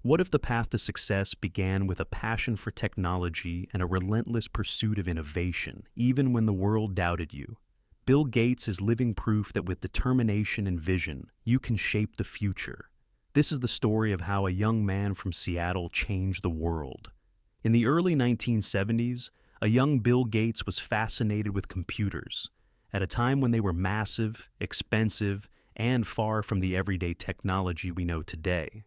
What if the path to success began with a passion for technology and a relentless pursuit of innovation, even when the world doubted you? Bill Gates is living proof that with determination and vision, you can shape the future. This is the story of how a young man from Seattle changed the world. In the early 1970s, a young Bill Gates was fascinated with computers, at a time when they were massive, expensive, and far from the everyday technology we know today.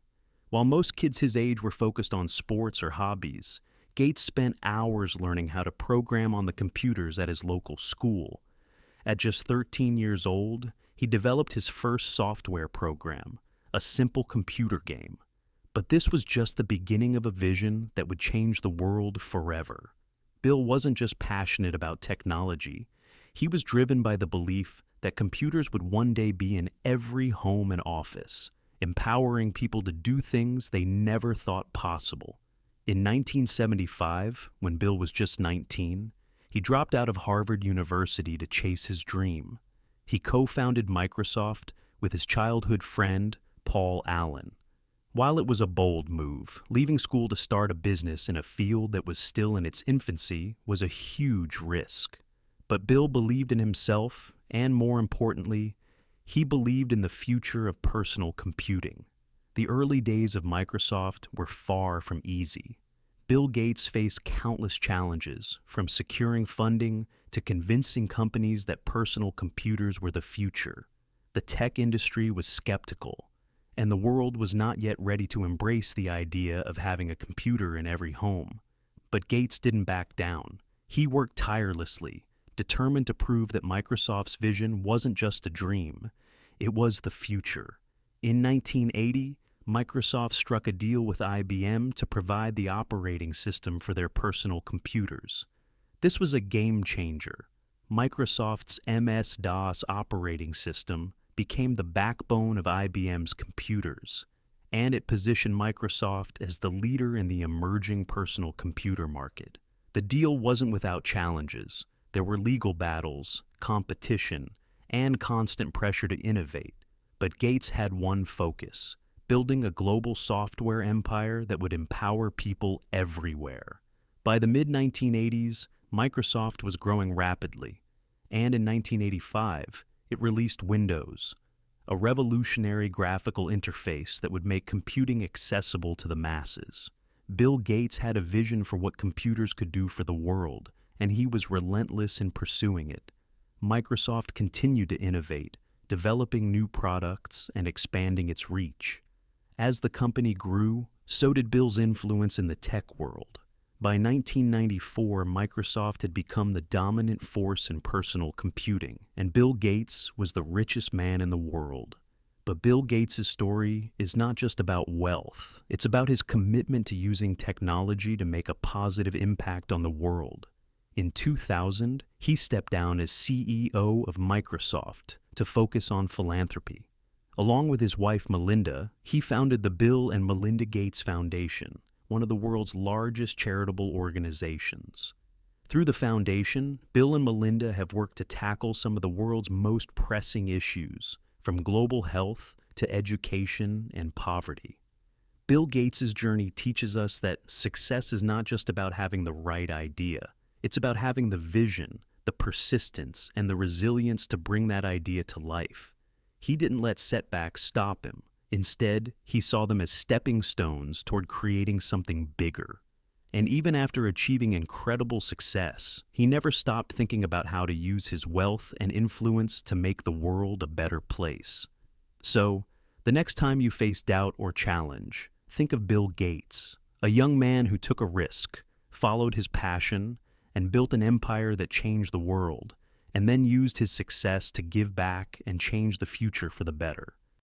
While most kids his age were focused on sports or hobbies, Gates spent hours learning how to program on the computers at his local school. At just 13 years old, he developed his first software program, a simple computer game. But this was just the beginning of a vision that would change the world forever. Bill wasn't just passionate about technology. He was driven by the belief that computers would one day be in every home and office, empowering people to do things they never thought possible. In 1975, when Bill was just 19, he dropped out of Harvard University to chase his dream. He co-founded Microsoft with his childhood friend, Paul Allen. While it was a bold move, leaving school to start a business in a field that was still in its infancy was a huge risk. But Bill believed in himself, and more importantly, he believed in the future of personal computing. The early days of Microsoft were far from easy. Bill Gates faced countless challenges, from securing funding to convincing companies that personal computers were the future. The tech industry was skeptical, and the world was not yet ready to embrace the idea of having a computer in every home. But Gates didn't back down. He worked tirelessly, determined to prove that Microsoft's vision wasn't just a dream, it was the future. In 1980, Microsoft struck a deal with IBM to provide the operating system for their personal computers. This was a game changer. Microsoft's MS-DOS operating system became the backbone of IBM's computers, and it positioned Microsoft as the leader in the emerging personal computer market. The deal wasn't without challenges. There were legal battles, competition, and constant pressure to innovate. But Gates had one focus: building a global software empire that would empower people everywhere. By the mid-1980s, Microsoft was growing rapidly, and in 1985, it released Windows, a revolutionary graphical interface that would make computing accessible to the masses. Bill Gates had a vision for what computers could do for the world, and he was relentless in pursuing it. Microsoft continued to innovate, developing new products and expanding its reach. As the company grew, so did Bill's influence in the tech world. By 1994, Microsoft had become the dominant force in personal computing, and Bill Gates was the richest man in the world. But Bill Gates' story is not just about wealth. It's about his commitment to using technology to make a positive impact on the world. In 2000, he stepped down as CEO of Microsoft to focus on philanthropy. Along with his wife Melinda, he founded the Bill and Melinda Gates Foundation, one of the world's largest charitable organizations. Through the foundation, Bill and Melinda have worked to tackle some of the world's most pressing issues, from global health to education and poverty. Bill Gates' journey teaches us that success is not just about having the right idea. It's about having the vision, the persistence, and the resilience to bring that idea to life. He didn't let setbacks stop him. Instead, he saw them as stepping stones toward creating something bigger. And even after achieving incredible success, he never stopped thinking about how to use his wealth and influence to make the world a better place. So, the next time you face doubt or challenge, think of Bill Gates, a young man who took a risk, followed his passion, and built an empire that changed the world, and then used his success to give back and change the future for the better.